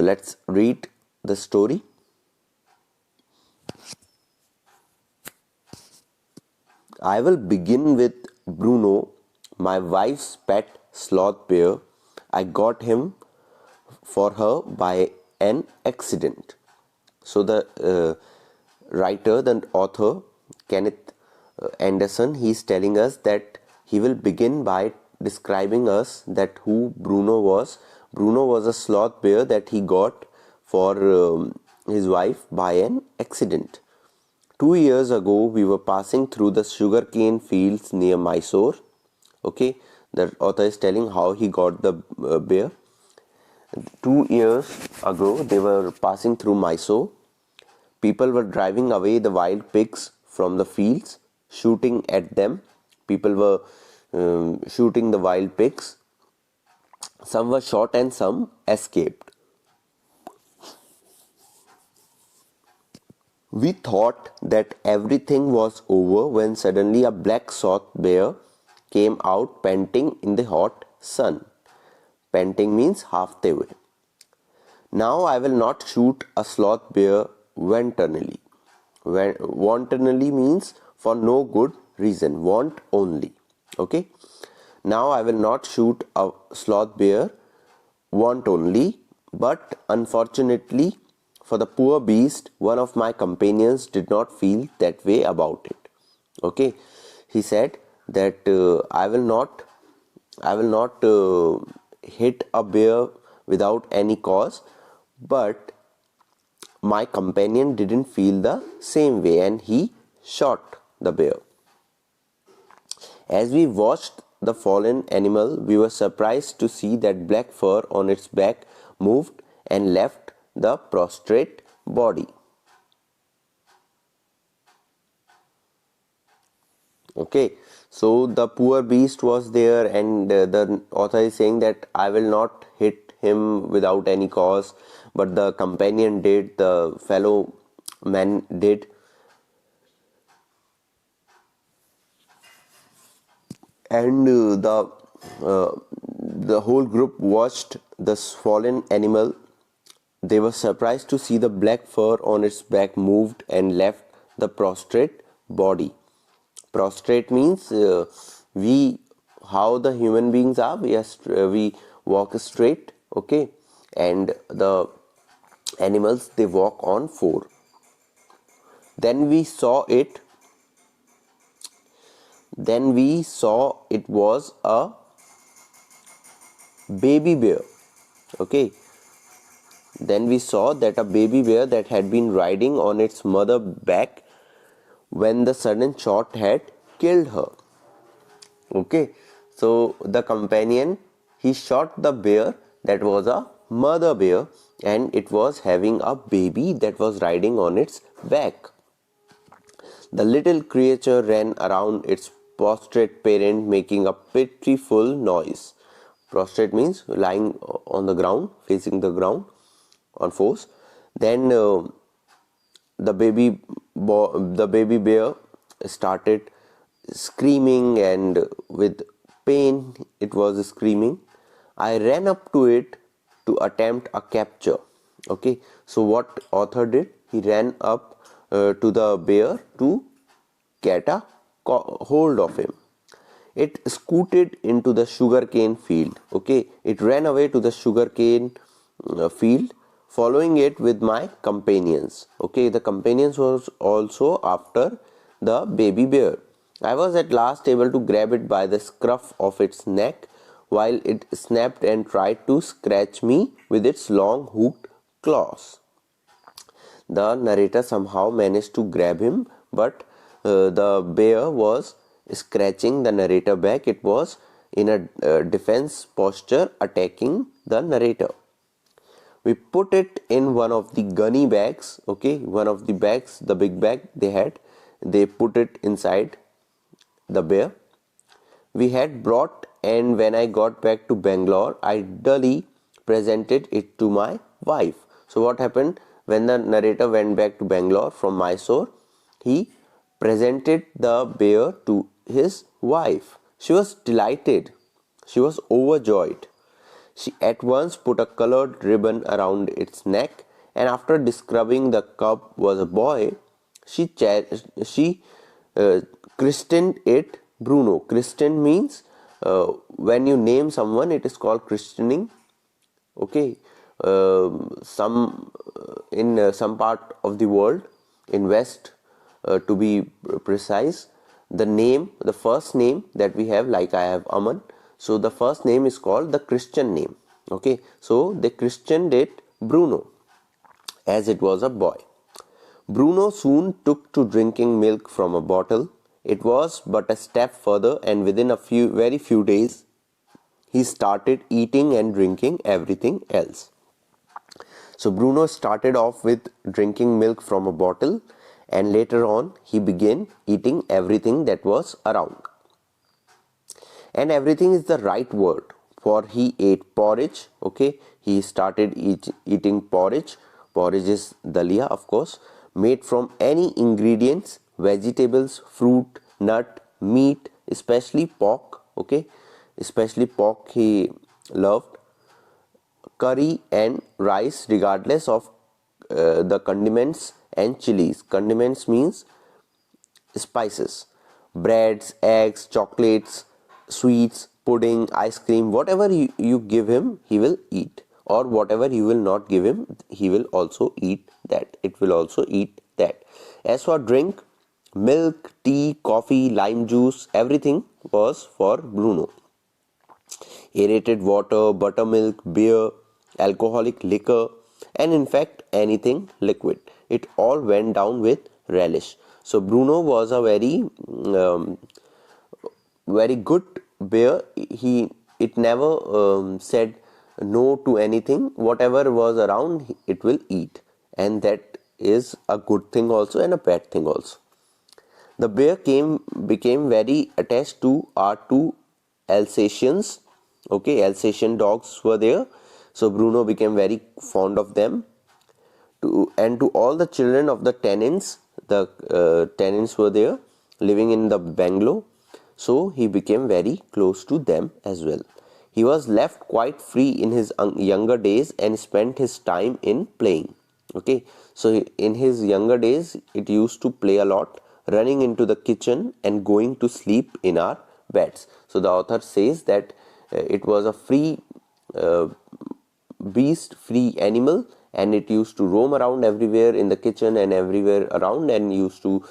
So let's read the story. I will begin with Bruno, my wife's pet sloth bear. I got him for her by an accident. So the writer, the author, Kenneth Anderson, he's telling us that he will begin by describing us that who Bruno was. Bruno was a sloth bear that he got for his wife by an accident. 2 years ago, we were passing through the sugarcane fields near Mysore. Okay, the author is telling how he got the bear. 2 years ago, they were passing through Mysore. People were driving away the wild pigs from the fields, shooting at them. People were shooting the wild pigs. Some were shot and some escaped. We thought that everything was over when suddenly a black sloth bear came out panting in the hot sun. Panting means half the way. Now I will not shoot a sloth bear wantonly. Wantonly means for no good reason. Want only. Okay. Now I will not shoot a sloth bear want only, but unfortunately for the poor beast, one of my companions did not feel that way about it. Okay, he said that I will not hit a bear without any cause, but my companion didn't feel the same way and he shot the bear. As we watched the fallen animal, we were surprised to see that black fur on its back moved and left the prostrate body. Okay, so the poor beast was there, and the author is saying that I will not hit him without any cause, but the companion did, the fellow man did. And the whole group watched this fallen animal. They were surprised to see the black fur on its back moved and left the prostrate body. Prostrate means how the human beings are. We walk straight, okay, and the animals, they walk on four. Then we saw it was a baby bear. Okay, then we saw that a baby bear that had been riding on its mother back when the sudden shot had killed her. Okay, so the companion, he shot the bear that was a mother bear, and it was having a baby that was riding on its back. The little creature ran around its prostrate parent, making a pitiful noise. Prostrate means lying on the ground, facing the ground on fours. Then the baby bear started screaming, and with pain it was screaming. I ran up to it to attempt a capture. Okay, so what author did, he ran up to the bear to get a hold of him. It scooted into the sugarcane field. Okay, it ran away to the sugarcane field, following it with my companions. Okay, the companions was also after the baby bear. I was at last able to grab it by the scruff of its neck while it snapped and tried to scratch me with its long hooked claws. The narrator somehow managed to grab him, but the bear was scratching the narrator back. It was in a defense posture, attacking the narrator. We put it in one of the gunny bags. Okay, one of the bags, the big bag they put it inside the bear we had brought, and when I got back to Bangalore, I dully presented it to my wife. So what happened, when the narrator went back to Bangalore from Mysore, he presented the bear to his wife. She was delighted. She was overjoyed. She at once put a colored ribbon around its neck, and after discovering the cub was a boy, she uh, christened it Bruno. Christen means when you name someone, it is called christening. Okay, some in some part of the world, in West, to be precise, the first name that we have, like I have Aman, so the first name is called the Christian name. Okay, so they christened it Bruno, as it was a boy. Bruno soon took to drinking milk from a bottle. It was but a step further, and within a very few days he started eating and drinking everything else. So Bruno started off with drinking milk from a bottle, and later on he began eating everything that was around. And everything is the right word, for he ate porridge. Okay, he started eating porridge. Porridge is dalia, of course, made from any ingredients, vegetables, fruit, nut, meat, especially pork. Okay, especially pork he loved, curry and rice, regardless of the condiments and chilies. Condiments means spices, breads, eggs, chocolates, sweets, pudding, ice cream, whatever you give him, he will eat. Or whatever you will not give him, he will also eat that. It will also eat that. As for drink, milk, tea, coffee, lime juice, everything was for Bruno. Aerated water, buttermilk, beer, alcoholic liquor, and in fact anything liquid. It all went down with relish. So Bruno was a very good bear. It never said no to anything. Whatever was around, it will eat, and that is a good thing also and a bad thing also. The bear became very attached to our two Alsatians. Okay, Alsatian dogs were there. So Bruno became very fond of them. To all the children of the tenants were there living in the bungalow. So he became very close to them as well. He was left quite free in his younger days and spent his time in playing. Okay, so in his younger days, it used to play a lot, running into the kitchen and going to sleep in our beds. So the author says that it was a free beast, free animal, and it used to roam around everywhere in the kitchen and everywhere around, and used to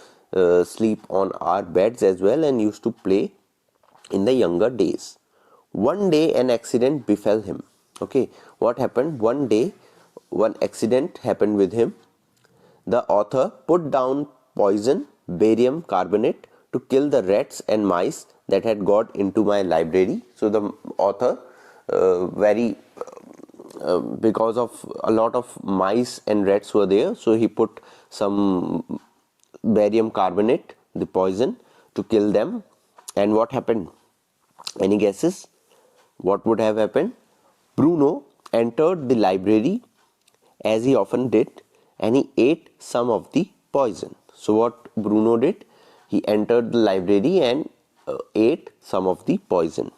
sleep on our beds as well, and used to play in the younger days. One day an accident befell him. Okay, what happened? One day one accident happened with him. The author put down poison, barium carbonate, to kill the rats and mice that had got into my library. So the author very because of a lot of mice and rats were there, so he put some barium carbonate, the poison, to kill them. And what happened? Any guesses? What would have happened? Bruno entered the library, as he often did, and he ate some of the poison. So what Bruno did? He entered the library and ate some of the poison.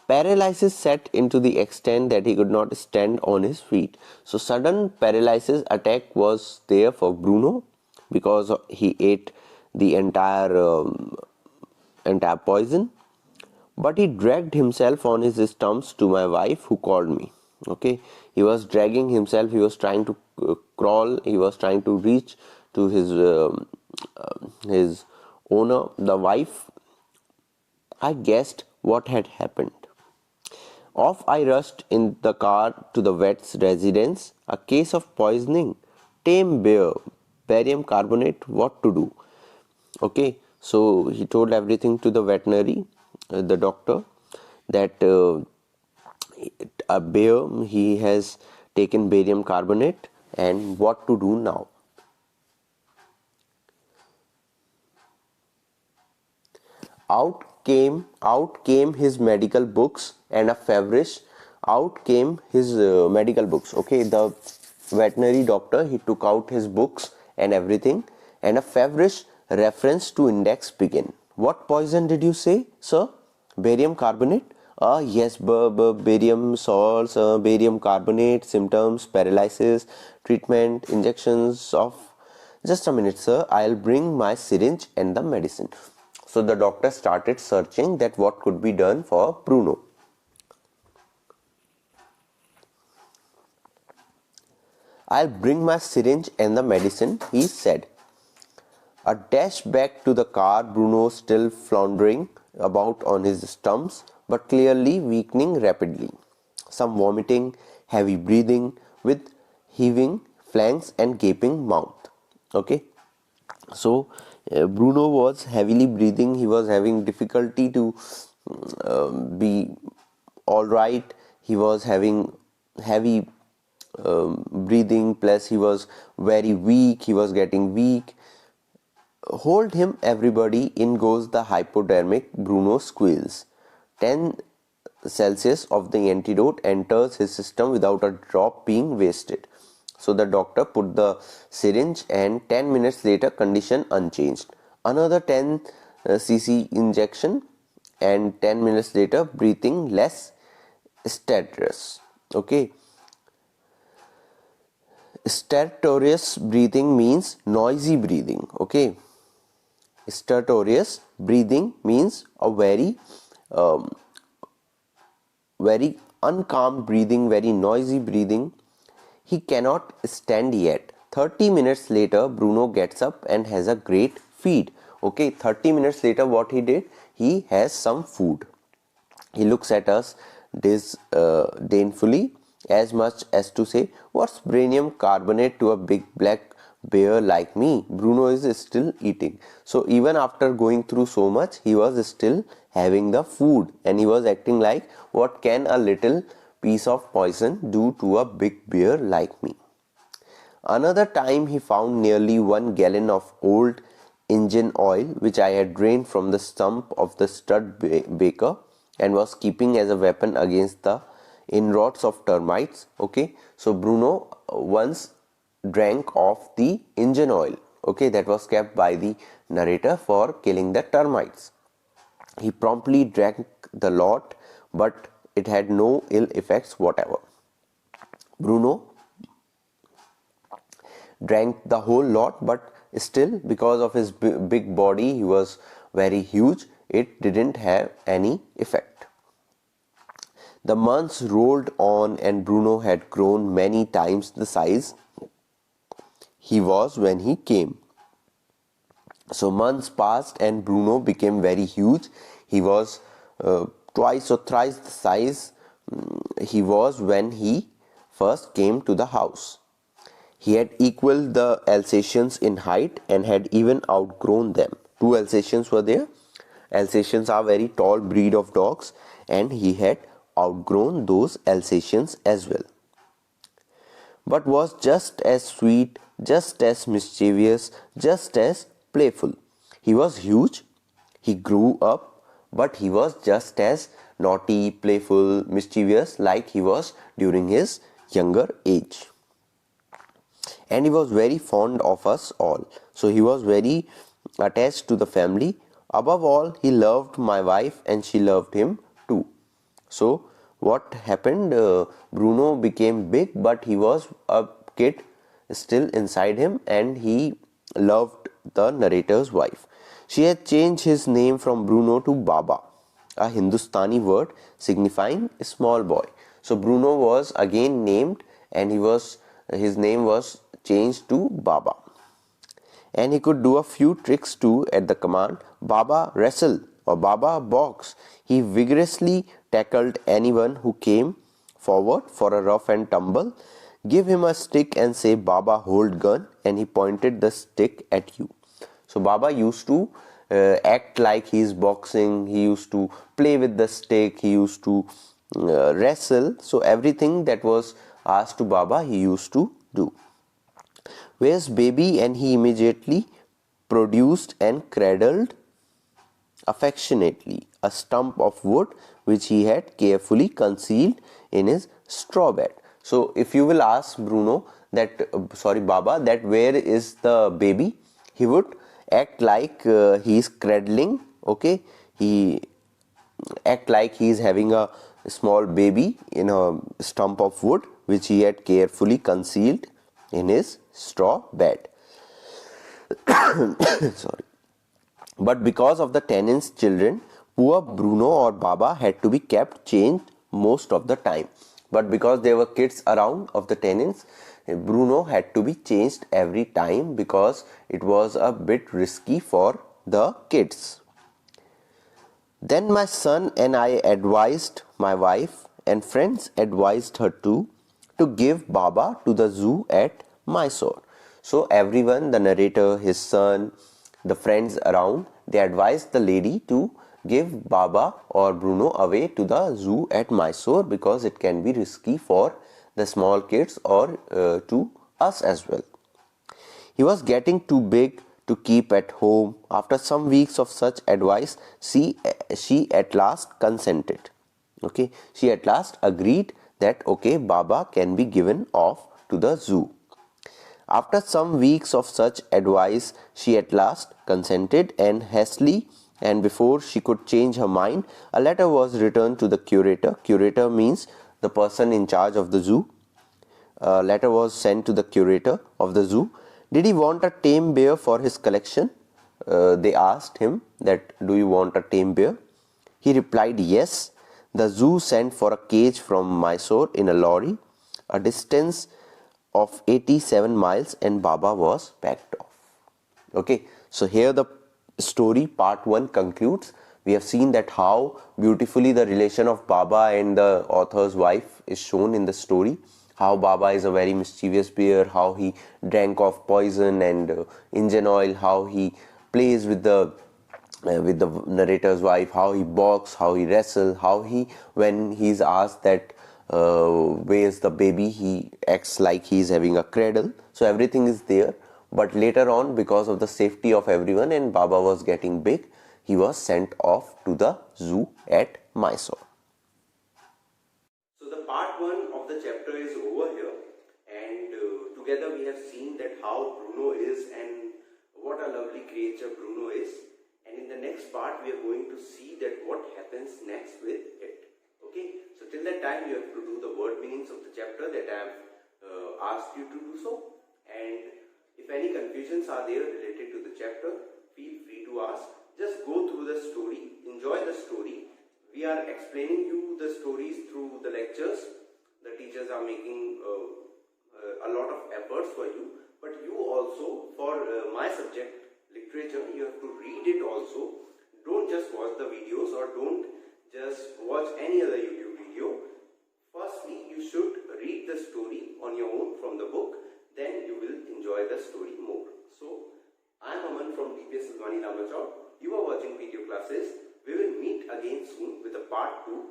Paralysis set into the extent that he could not stand on his feet. So sudden paralysis attack was there for Bruno, because he ate the entire poison. But he dragged himself on his stumps to my wife, who called me. Okay, he was dragging himself. He was trying to crawl. He was trying to reach to his owner, the wife. I guessed what had happened. Off I rushed in the car to the vet's residence. A case of poisoning. Tame bear. Barium carbonate. What to do? Okay, so he told everything to the veterinary, the doctor, that a bear, he has taken barium carbonate, and what to do now. Out came his medical books and a feverish. Out came his medical books. Okay, the veterinary doctor, he took out his books and everything, and a feverish reference to index began. What poison did you say, sir? Barium carbonate? Yes, barium salts, barium carbonate, symptoms, paralysis, treatment, injections of. Just a minute, sir. I'll bring my syringe and the medicine. So the doctor started searching that what could be done for Bruno. I'll bring my syringe and the medicine, he said. A dash back to the car, Bruno still floundering about on his stumps, but clearly weakening rapidly. Some vomiting, heavy breathing, with heaving flanks and gaping mouth. Okay, so Bruno was heavily breathing. He was having difficulty to be all right. He was having heavy breathing, plus he was very weak. He was getting weak. Hold him, everybody. In goes the hypodermic. Bruno squeals. 10 Celsius of the antidote enters his system without a drop being wasted. So the doctor put the syringe, and 10 minutes later condition unchanged. Another 10 cc injection, and 10 minutes later breathing less stertorous. Okay. Stertorous breathing means noisy breathing. Okay. Stertorous breathing means a very uncalm breathing, very noisy breathing. He cannot stand yet. 30 minutes later, Bruno gets up and has a great feed. Okay, 30 minutes later, what he did? He has some food. He looks at us disdainfully, as much as to say, what's barium carbonate to a big black bear like me? Bruno is still eating. So even after going through so much, he was still having the food, and he was acting like, what can a little piece of poison do to a big bear like me? Another time he found nearly 1 gallon of old engine oil, which I had drained from the stump of the stud baker and was keeping as a weapon against the inroads of termites. Okay, so Bruno once drank of the engine oil, okay, that was kept by the narrator for killing the termites. He promptly drank the lot, but it had no ill effects whatever. Bruno drank the whole lot, but still, because of his big body, he was very huge, it didn't have any effect. The months rolled on, and Bruno had grown many times the size he was when he came. So months passed, and Bruno became very huge. He was twice or thrice the size he was when he first came to the house. He had equaled the Alsatians in height and had even outgrown them. Two Alsatians were there. Alsatians are very tall breed of dogs, and he had outgrown those Alsatians as well. But was just as sweet, just as mischievous, just as playful. He was huge, he grew up, but he was just as naughty, playful, mischievous like he was during his younger age. And he was very fond of us all. So he was very attached to the family. Above all, he loved my wife, and she loved him too. So what happened? Bruno became big, but he was a kid still inside him, and he loved the narrator's wife. She had changed his name from Bruno to Baba, a Hindustani word signifying small boy. So Bruno was again named, and his name was changed to Baba. And he could do a few tricks too at the command Baba wrestle or Baba box. He vigorously tackled anyone who came forward for a rough and tumble. Give him a stick and say Baba hold gun, and he pointed the stick at you. So Baba used to act like he's boxing. He used to play with the stick. He used to wrestle. So everything that was asked to Baba, he used to do. Where's baby? And he immediately produced and cradled affectionately a stump of wood which he had carefully concealed in his straw bed. So if you will ask Bruno that Baba, that where is the baby, he would act like he is cradling. Okay, he act like he is having a small baby in a stump of wood which he had carefully concealed in his straw bed. Sorry. But because of the tenant's children, poor Bruno or Baba had to be kept chained most of the time. But because there were kids around of the tenants, Bruno had to be changed every time because it was a bit risky for the kids. Then my son and I advised my wife, and friends advised her too, to give Baba to the zoo at Mysore. So everyone, the narrator, his son, the friends around, they advised the lady to give Baba or Bruno away to the zoo at Mysore because it can be risky for the small kids or to us as well. He was getting too big to keep at home. After some weeks of such advice, she at last consented. Okay, she at last agreed that okay, Baba can be given off to the zoo. After some weeks of such advice, she at last consented, and hastily, and before she could change her mind, a letter was written to the curator. Curator means the person in charge of the zoo. A letter was sent to the curator of the zoo. Did he want a tame bear for his collection? They asked him that, do you want a tame bear? He replied yes. The zoo sent for a cage from Mysore in a lorry, a distance of 87 miles, and Baba was packed off. Okay, so here the story part 1 concludes. We have seen that how beautifully the relation of Baba and the author's wife is shown in the story. How Baba is a very mischievous bear, how he drank of poison and engine oil, how he plays with the narrator's wife, how he boxes, how he wrestles, how he, when he's asked that where's the baby, he acts like he's having a cradle. So everything is there. But later on, because of the safety of everyone and Baba was getting big, he was sent off to the zoo at Mysore. So the part 1 of the chapter is over here, and together we have seen that how Bruno is and what a lovely creature Bruno is. And in the next part, we are going to see that what happens next with it. Okay, so till that time, you have to do the word meanings of the chapter that I have asked you to do so. And if any confusions are there related to the chapter, feel free to ask. Just go through the story, enjoy the story. We are explaining you the stories through the lectures. The teachers are making a lot of efforts for you. But you also, for my subject, literature, you have to read it also. Don't just watch the videos or don't just watch any other YouTube video. Firstly, you should read the story on your own from the book. Then you will enjoy the story more. So, I am Aman from DPS Silvani Ramachau. You are watching video classes. We will meet again soon with a part 2